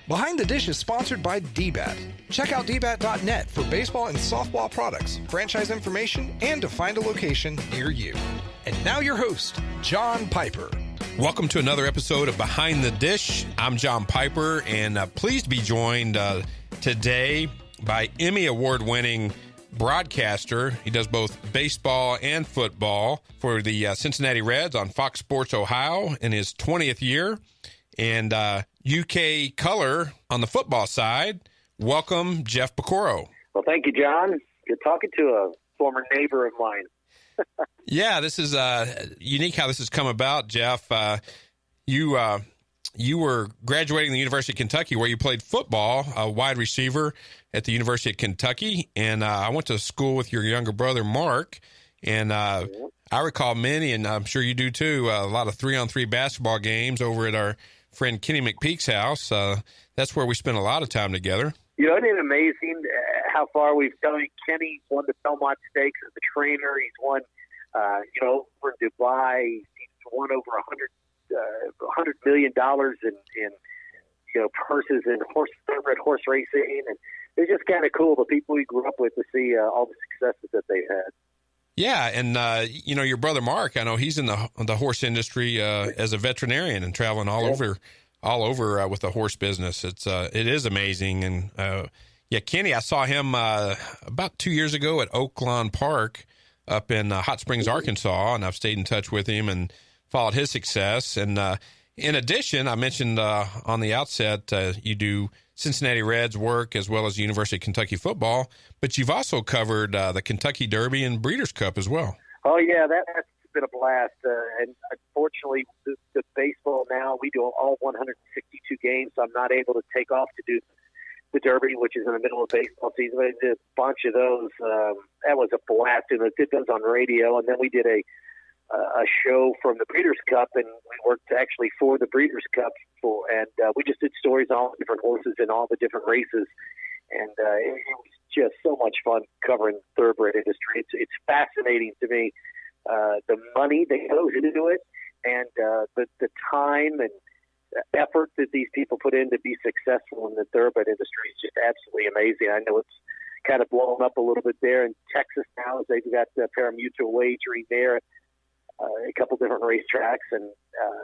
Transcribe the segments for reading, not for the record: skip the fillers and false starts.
Behind the Dish is sponsored by DBAT. Check out dbat.net for baseball and softball products, franchise information, and to find a location near you. And now your host, John Piper. Welcome to another episode of Behind the Dish. I'm John Piper, and pleased to be joined today by Emmy Award-winning broadcaster. He does both baseball and football for the Cincinnati Reds on Fox Sports Ohio in his 20th year, and UK color on the football side. Welcome, Jeff Piecoro. Well, thank you, John. Good talking to a former neighbor of mine. Yeah, this is unique how this has come about, Jeff. You were graduating the University of Kentucky, where you played football, a wide receiver at the University of Kentucky, and I went to school with your younger brother, Mark, and I recall many, and I'm sure you do too, a lot of 3-on-3 basketball games over at our friend Kenny McPeak's house. That's where we spent a lot of time together. You know, isn't it amazing how far we've done? Kenny's won the Belmont Stakes as a trainer. He's won, over in Dubai. He's won over $100 million in purses and thoroughbred horse racing. And it's just kind of cool, the people we grew up with, to see all the successes that they've had. Yeah, and your brother Mark, I know he's in the horse industry as a veterinarian and traveling all over with the horse business. It is amazing. And Kenny, I saw him about 2 years ago at Oaklawn Park up in Hot Springs, Arkansas, and I've stayed in touch with him and followed his success. And in addition, I mentioned on the outset, you do Cincinnati Reds work as well as University of Kentucky football, but you've also covered the Kentucky Derby and Breeders' Cup as well. Oh, yeah, that's been a blast. And unfortunately, the baseball now, we do all 162 games, so I'm not able to take off to do the Derby, which is in the middle of baseball season. But I did a bunch of those. That was a blast, and I did those on radio. And then we did a show from the Breeders' Cup, and we worked actually for the Breeders' Cup, and we just did stories on all the different horses and all the different races, and it was just so much fun covering the thoroughbred industry. It's fascinating to me, the money that goes into it, and the time and effort that these people put in to be successful in the thoroughbred industry is just absolutely amazing. I know it's kind of blown up a little bit there in Texas now, as they've got pari-mutuel wagering there, a couple different racetracks, and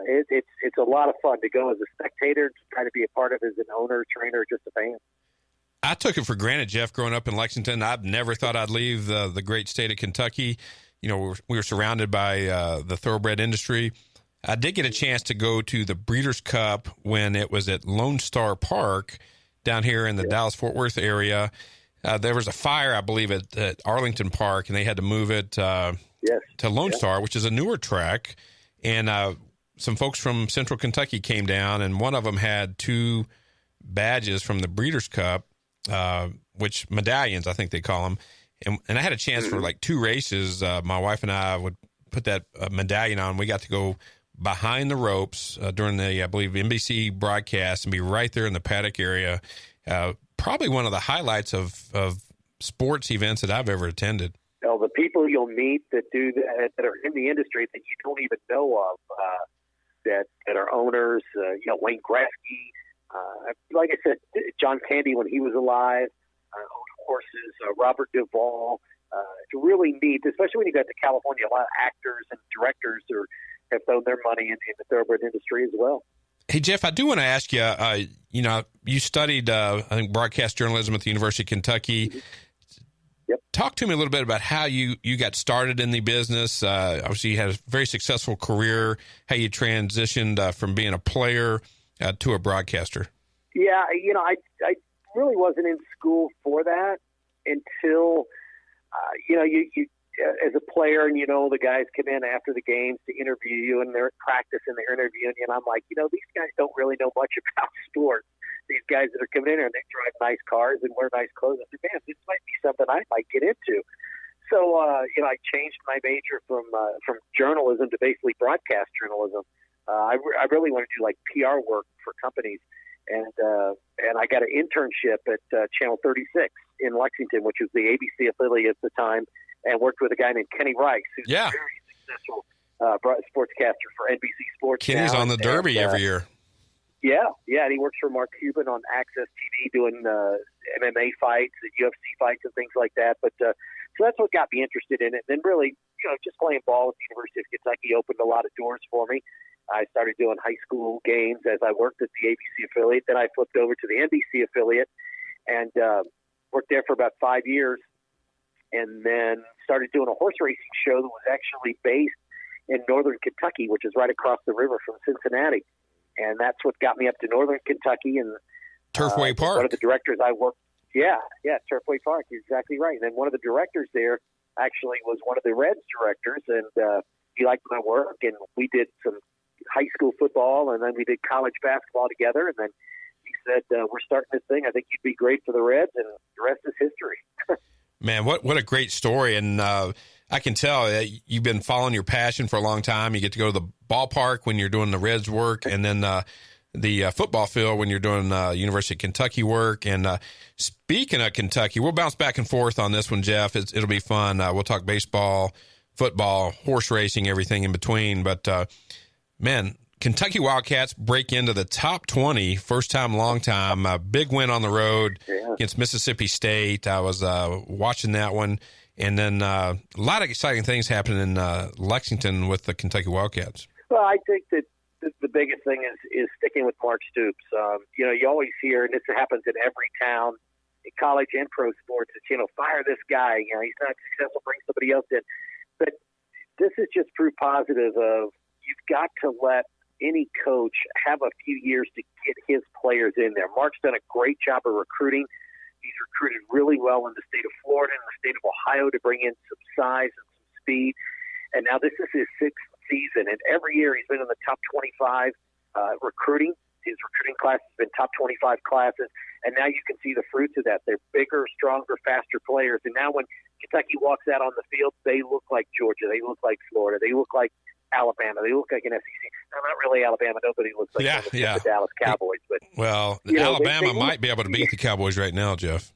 it's a lot of fun to go as a spectator, to try to be a part of as an owner, trainer, just a fan. I took it for granted, Jeff, growing up in Lexington. I've never thought I'd leave the great state of Kentucky. You know, we were surrounded by the thoroughbred industry. I did get a chance to go to the Breeders' Cup when it was at Lone Star Park down here in the Dallas-Fort Worth area. There was a fire, I believe, at Arlington Park, and they had to move it to Lone Star, which is a newer track. And some folks from Central Kentucky came down, and one of them had 2 badges from the Breeders' Cup, which medallions, I think they call them. And I had a chance for like 2 races. My wife and I would put that medallion on. We got to go behind the ropes during the, I believe, NBC broadcast and be right there in the paddock area. Probably one of the highlights of sports events that I've ever attended. Well, the people you'll meet that do that are in the industry that you don't even know of, that are owners, Wayne Gretzky, like I said, John Candy when he was alive, owned horses, Robert Duvall. It's really neat, especially when you got to California. A lot of actors and directors have thrown their money in the thoroughbred industry as well. Hey, Jeff, I do want to ask you, you studied, I think, broadcast journalism at the University of Kentucky. Mm-hmm. Yep. Talk to me a little bit about how you got started in the business. Obviously, you had a very successful career, how you transitioned from being a player to a broadcaster. Yeah, I really wasn't in school for that until, you as a player, and the guys come in after the games to interview you, and they're at practice and they're interviewing you, and I'm like, these guys don't really know much about sports. These guys that are coming in here and they drive nice cars and wear nice clothes. I said, man, this might be something I might get into. So, I changed my major from journalism to basically broadcast journalism. I really want to do like PR work for companies, and I got an internship at Channel 36 in Lexington, which was the ABC affiliate at the time, and worked with a guy named Kenny Rice, who's a very successful sportscaster for NBC Sports. Kenny's on the Derby every year. Yeah, and he works for Mark Cuban on Access TV doing MMA fights, UFC fights, and things like that. But so that's what got me interested in it. And then really, just playing ball at the University of Kentucky opened a lot of doors for me. I started doing high school games as I worked at the ABC affiliate. Then I flipped over to the NBC affiliate and worked there for about 5 years, and then started doing a horse racing show that was actually based in northern Kentucky, which is right across the river from Cincinnati. And that's what got me up to northern Kentucky. And Turfway Park. One of the directors I worked, Turfway Park, you're exactly right. And then one of the directors there actually was one of the Reds directors, and he liked my work, and we did some high school football, and then we did college basketball together, and then he said, we're starting this thing. I think you'd be great for the Reds, and the rest is history. Man, what a great story. And I can tell that you've been following your passion for a long time. You get to go to the ballpark when you're doing the Reds work, and then the football field when you're doing University of Kentucky work. And speaking of Kentucky, we'll bounce back and forth on this one, Jeff. It'll be fun. We'll talk baseball, football, horse racing, everything in between. But, man, Kentucky Wildcats break into the top 20, first time, long time. A big win on the road against Mississippi State. I was watching that one. And then a lot of exciting things happening in Lexington with the Kentucky Wildcats. Well, I think that the biggest thing is sticking with Mark Stoops. You always hear, and this happens in every town, in college and pro sports, it's, fire this guy. He's not successful, bring somebody else in. But this is just proof positive of you've got to let any coach have a few years to get his players in there. Mark's done a great job of recruiting. He's recruited really well in the state of Florida and the state of Ohio to bring in some size and some speed. And now this is his sixth season, and every year he's been in the top 25 recruiting. His recruiting class has been top 25 classes, and now you can see the fruits of that. They're bigger, stronger, faster players. And now when Kentucky walks out on the field, they look like Georgia. They look like Florida. They look like Alabama. They look like an SEC. No, not really Alabama. Nobody looks like the Dallas Cowboys. But Alabama might be able to beat the Cowboys right now, Jeff.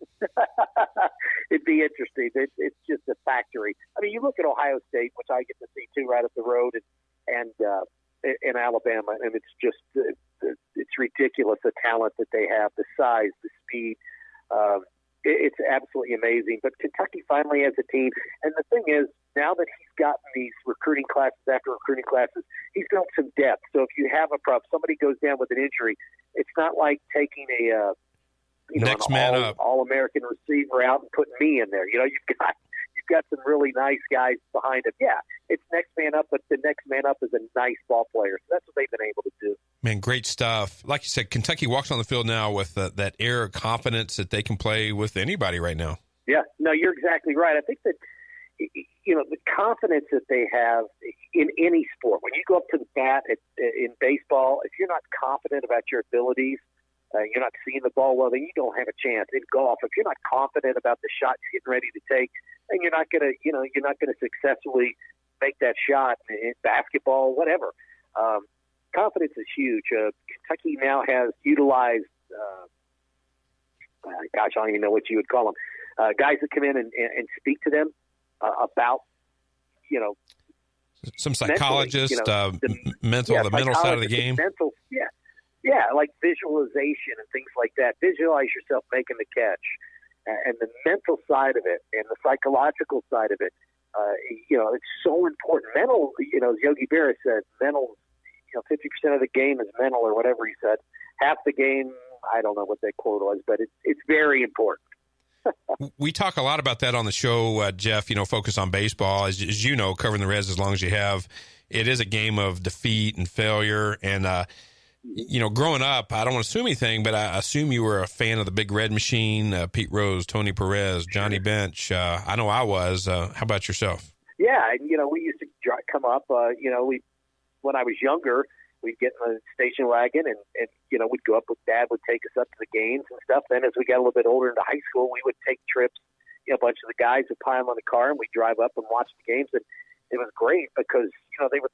It'd be interesting. It's just a factory. I mean, you look at Ohio State, which I get to see too, right up the road, and in Alabama, and it's just it's ridiculous the talent that they have, the size, the speed. It's absolutely amazing. But Kentucky finally has a team, and the thing is, now that he's gotten these recruiting classes after recruiting classes, he's built some depth. So if you have a problem, somebody goes down with an injury, it's not like taking an all-American receiver out and putting me in there. You've got some really nice guys behind him. Yeah, it's next man up, but the next man up is a nice ball player. So that's what they've been able to do. Man, great stuff. Like you said, Kentucky walks on the field now with that air of confidence that they can play with anybody right now. Yeah, no, you're exactly right. I think that, the confidence that they have in any sport, when you go up to the bat in baseball, if you're not confident about your abilities, you're not seeing the ball well, then you don't have a chance. In golf, if you're not confident about the shot you're getting ready to take, then you're not going to successfully make that shot in basketball, whatever. Confidence is huge. Kentucky now has utilized, I don't even know what you would call them, guys that come in and speak to them about, some psychologists, the mental side of the game. Like visualization and things like that. Visualize yourself making the catch, and the mental side of it and the psychological side of it. It's so important. Mental, as Yogi Berra said, mental. 50% of the game is mental, or whatever he said. Half the game, I don't know what that quote was, but it's very important. We talk a lot about that on the show, Jeff, focus on baseball. As you know, covering the Reds as long as you have, it is a game of defeat and failure. And, growing up, I don't want to assume anything, but I assume you were a fan of the Big Red Machine, Pete Rose, Tony Perez, Johnny Bench. I know I was. How about yourself? Yeah, and, we used to come up, when I was younger, we'd get in the station wagon and we'd go up with Dad, would take us up to the games and stuff. Then as we got a little bit older into high school, we would take trips, a bunch of the guys would pile on the car and we'd drive up and watch the games. And it was great because, they were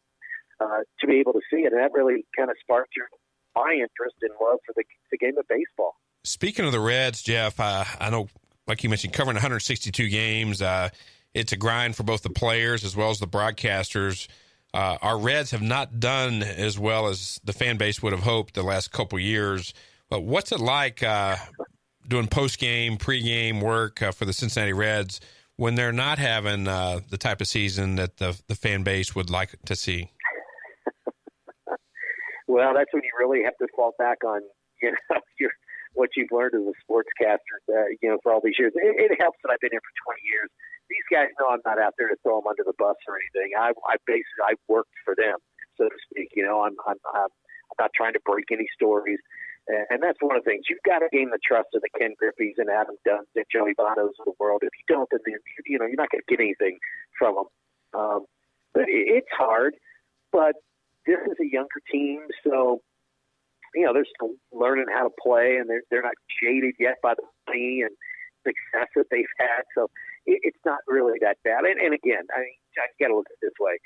to be able to see it. And that really kind of sparked my interest and love for the game of baseball. Speaking of the Reds, Jeff, I know like you mentioned, covering 162 games. It's a grind for both the players as well as the broadcasters. Our Reds have not done as well as the fan base would have hoped the last couple years. But what's it like doing post-game, pre-game work for the Cincinnati Reds when they're not having the type of season that the fan base would like to see? Well, that's when you really have to fall back on, what you've learned as a sportscaster, for all these years. It helps that I've been here for 20 years. These guys know I'm not out there to throw them under the bus or anything. I worked for them, so to speak. I'm not trying to break any stories. And that's one of the things. You've got to gain the trust of the Ken Griffey's and Adam Dunn's and Joey Votto's of the world. If you don't, then you're not going to get anything from them. But it's hard. But this is a younger team, so they're still learning how to play, and they're not jaded yet by the money and success that they've had. So it's not really that bad. And again, I got to look at it this way.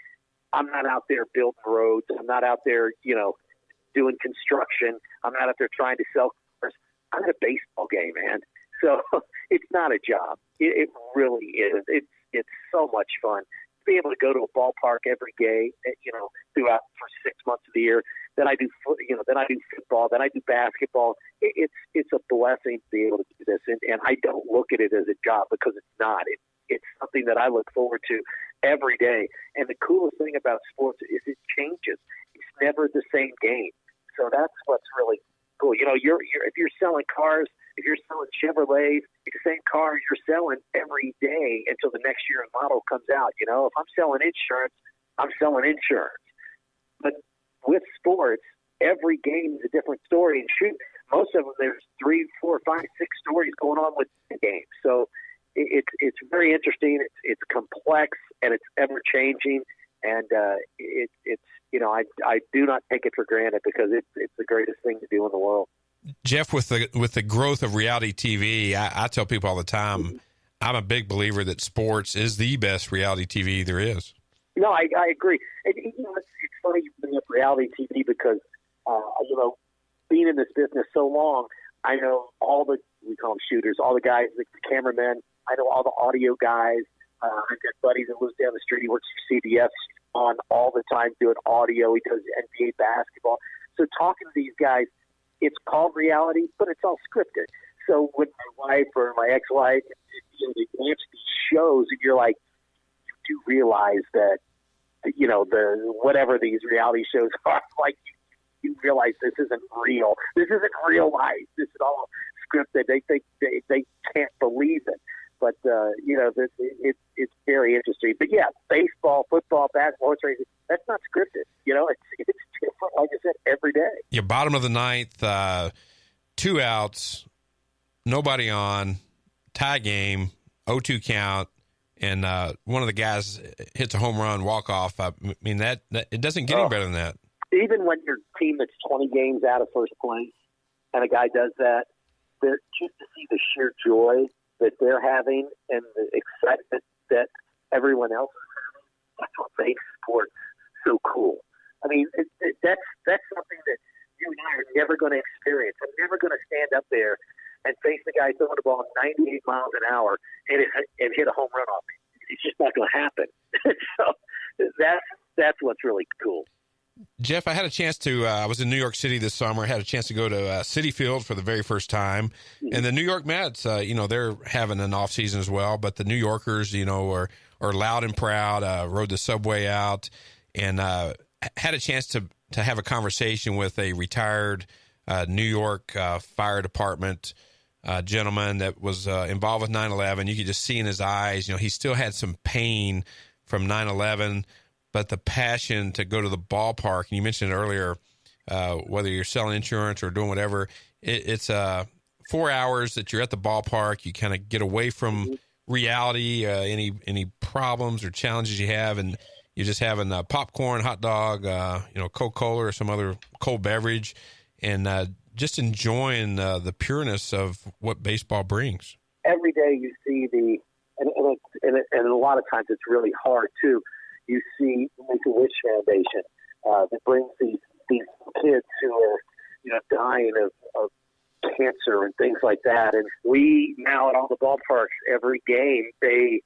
I'm not out there building roads. I'm not out there, doing construction. I'm not out there trying to sell cars. I'm at a baseball game, man. So it's not a job. It really is. It's so much fun to be able to go to a ballpark every day, throughout for 6 months of the year. Then I do football. Then I do basketball. It's a blessing to be able to do this, and I don't look at it as a job because it's not. It's something that I look forward to every day. And the coolest thing about sports is it changes. It's never the same game. So that's what's really cool. If you're selling cars, if you're selling Chevrolets, it's the same car you're selling every day until the next year's model comes out. If I'm selling insurance, I'm selling insurance. But with sports, every game is a different story. And shoot, most of them, there's 3, 4, 5, 6 stories going on with the game. So it's very interesting. It's complex and it's ever changing. And I do not take it for granted because it's the greatest thing to do in the world. Jeff, with the growth of reality TV, I tell people all the time, I'm a big believer that sports is the best reality TV there is. No, I agree. And, it's funny you bring up reality TV because, being in this business so long, I know we call them shooters, all the guys, the cameramen. I know all the audio guys. I've got buddies that lives down the street. He works for CBS on all the time doing audio. He does NBA basketball. So talking to these guys, it's called reality, but it's all scripted. So when my wife or my ex-wife, they watch these shows, and you're like, you do realize that, whatever these reality shows are, like you realize this isn't real. This isn't real life. This is all scripted. They can't believe it. But, it's very interesting. But, yeah, baseball, football, basketball, horse racing, that's not scripted. It's different, like I said, every day. Yeah, bottom of the ninth, 2 outs, nobody on, tie game, 0-2 count, and one of the guys hits a home run, walk-off. I mean, that it doesn't get any better than that. Even when your team that's 20 games out of first place and a guy does that, just to see the sheer joy that they're having and the excitement that everyone else is having, that's what makes sports so cool. I mean, that's something that you and I are never going to experience. I'm never going to stand up there and face the guy throwing the ball 98 miles an hour and hit a home run off me. It's just not going to happen. So that's what's really cool. Jeff, I had a chance to, I was in New York City this summer. I had a chance to go to Citi Field for the very first time. And the New York Mets, they're having an off season as well. But the New Yorkers, are loud and proud, rode the subway out, and had a chance to have a conversation with a retired New York fire department gentleman that was involved with 9/11. You could just see in his eyes, he still had some pain from 9/11. But the passion to go to the ballpark, and you mentioned earlier, whether you're selling insurance or doing whatever, it's 4 hours that you're at the ballpark. You kind of get away from reality, any problems or challenges you have, and you're just having popcorn, hot dog, Coca-Cola or some other cold beverage, and just enjoying the pureness of what baseball brings. Every day you see and a lot of times it's really hard too. You see the Make-A-Wish Foundation that brings these kids who are, dying of cancer and things like that. And we now at all the ballparks, every game, they